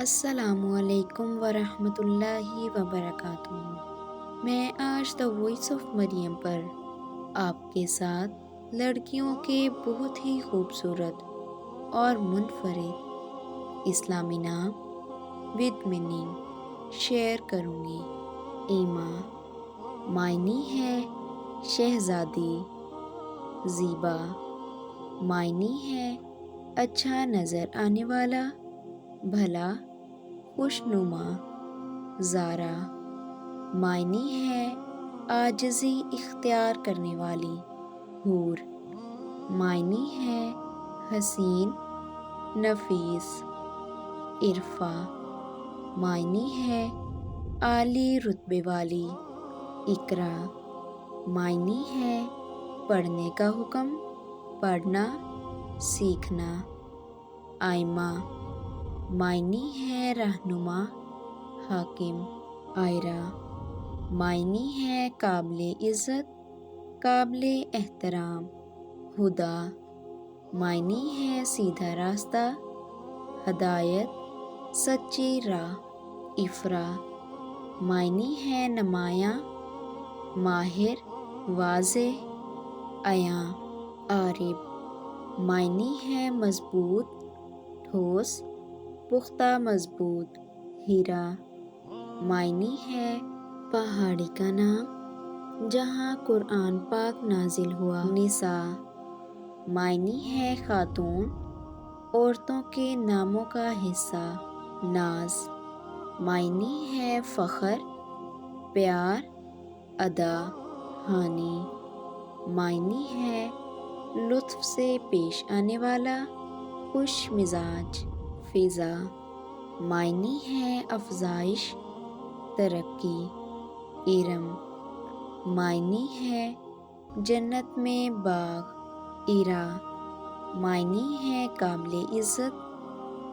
السلام علیکم ورحمۃ اللہ وبرکاتہ۔ میں آج دا وائس آف مریم پر آپ کے ساتھ لڑکیوں کے بہت ہی خوبصورت اور منفرد اسلامی نام ود میننگ شیئر کروں گی۔ ایما معنی ہے شہزادی، زیبا معنی ہے اچھا نظر آنے والا، بھلا، خوشنما، زارا معنی ہے عاجزی اختیار کرنے والی، حور معنی ہے حسین، نفیس، عرفا معنی ہے عالی رتبے والی، اقرا معنی ہے پڑھنے کا حکم، پڑھنا، سیکھنا، آئمہ معنی ہے رہنما، حاکم، آئرہ معنی ہے قابل عزت، قابل احترام، ہدا معنی ہے سیدھا راستہ، ہدایت، سچی راہ، افرا معنی ہے نمایاں، ماہر، واضح، عیاں، عارب معنی ہے مضبوط، ٹھوس، پختہ مضبوط، ہیرا معنی ہے پہاڑی کا نام جہاں قرآن پاک نازل ہوا، نساء معنی ہے خاتون، عورتوں کے ناموں کا حصہ، ناز معنی ہے فخر، پیار، ادا، ہانی معنی ہے لطف سے پیش آنے والا، خوش مزاج، فضا معنی ہے افزائش، ترقی، ارم معنی ہے جنت میں باغ، ایرا معنی ہے قابل عزت،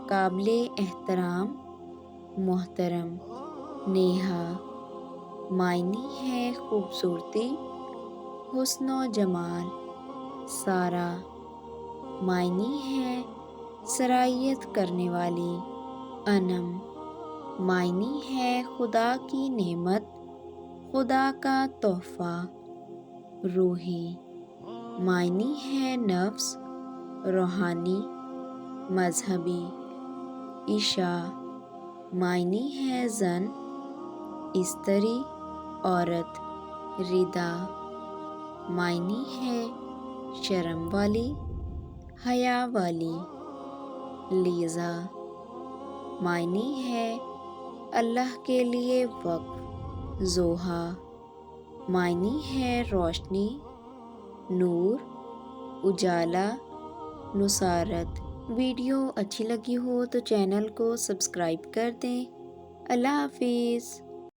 قابل احترام، محترم، نیہا معنی ہے خوبصورتی، حسن و جمال، سارا معنی ہے سرایت کرنے والی، انم معنی ہے خدا کی نعمت، خدا کا تحفہ، روحی معنی ہے نفس، روحانی، مذہبی، عشاء معنی ہے زن، استری، عورت، ردا معنی ہے شرم والی، حیا والی، لیزا معنی ہے اللہ کے لیے وقف، ضحیٰ معنی ہے روشنی، نور، اجالا، نصارت۔ ویڈیو اچھی لگی ہو تو چینل کو سبسکرائب کر دیں۔ اللہ حافظ۔